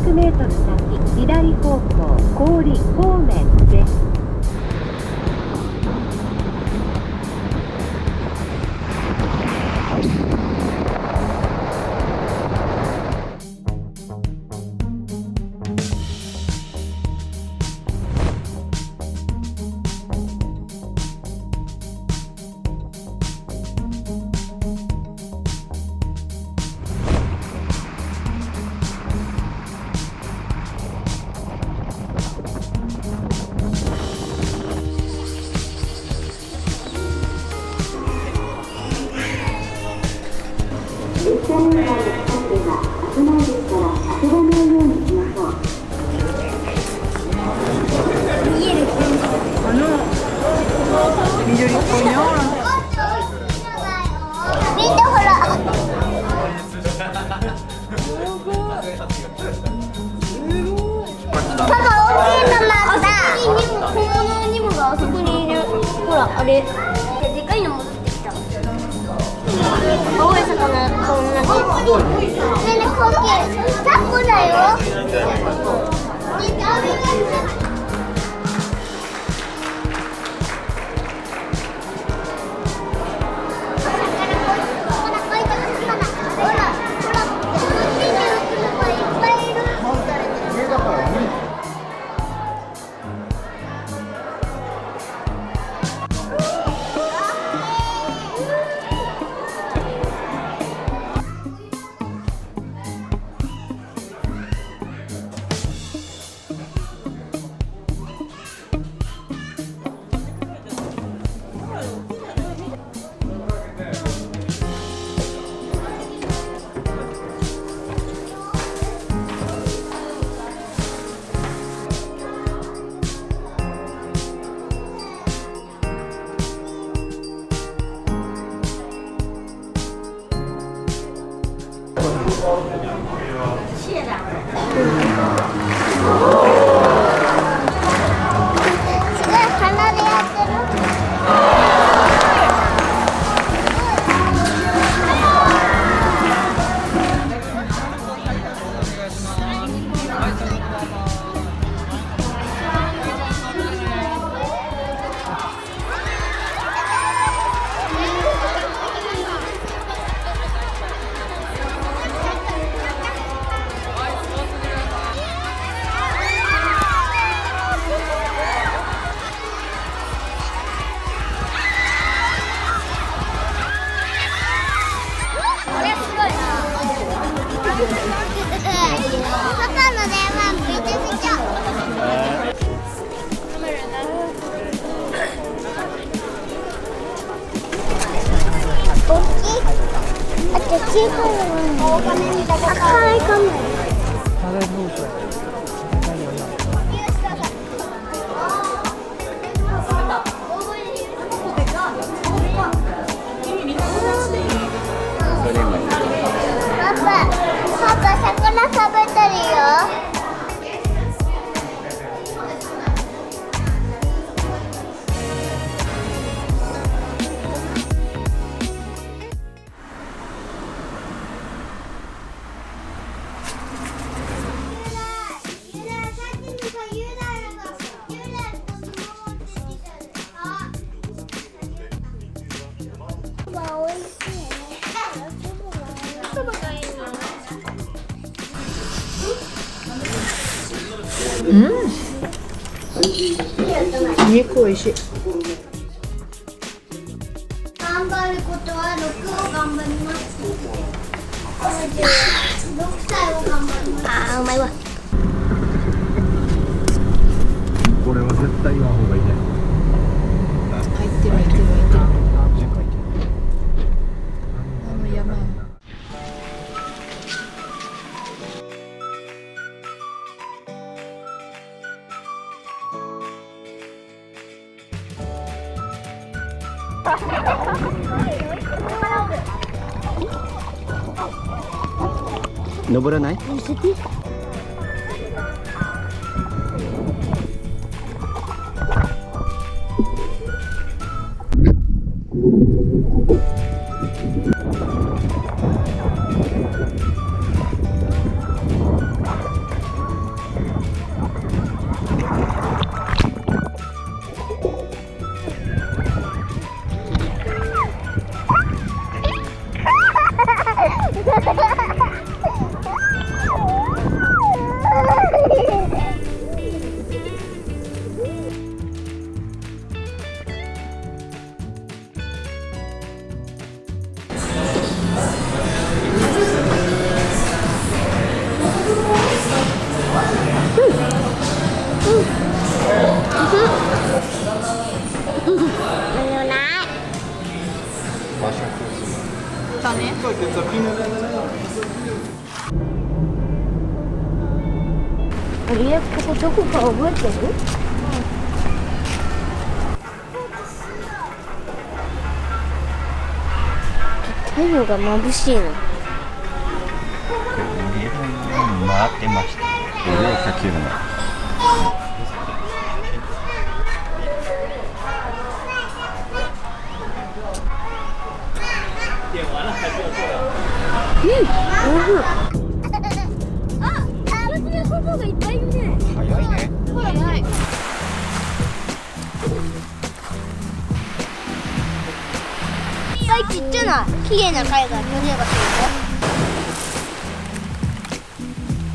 500メートル先、左方向、氷方面です。あれ、でかいの戻ってきた。青い魚と同じ。ねえねえ、コキ、タコだよ。肉おいしい。頑張ることは6を頑張ります。6歳を頑張ります。ああ、うまいわ。これは絶対言わん方がいいね。入ってる入ってる入ってる。あの山。登らない？見せて。ここどこか覚えてる？太陽が眩しいの。回ってました。絵を描けるの。あ、カルビのココがいっぱいいるね。早いね。早い。ちっちゃな綺麗な貝が見ればするよ。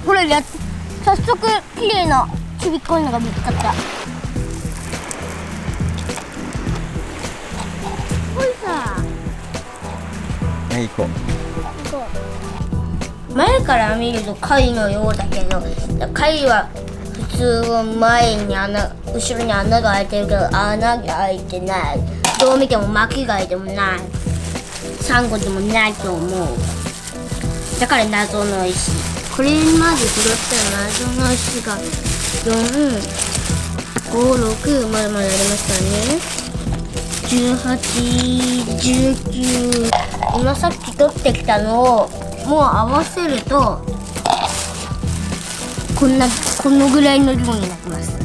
これ早速綺麗なちびっこいのが見つかった。これさ、行こう。前から見ると貝のようだけど、貝は普通は前に後ろに穴が開いてるけど穴が開いてない。どう見ても巻貝でもない。サンゴでもないと思う。だから謎の石。これまで拾った謎の石が4、5、6まだまだありますからね。18、19。今さっき取ってきたのをもう合わせるとこのぐらいの量になります。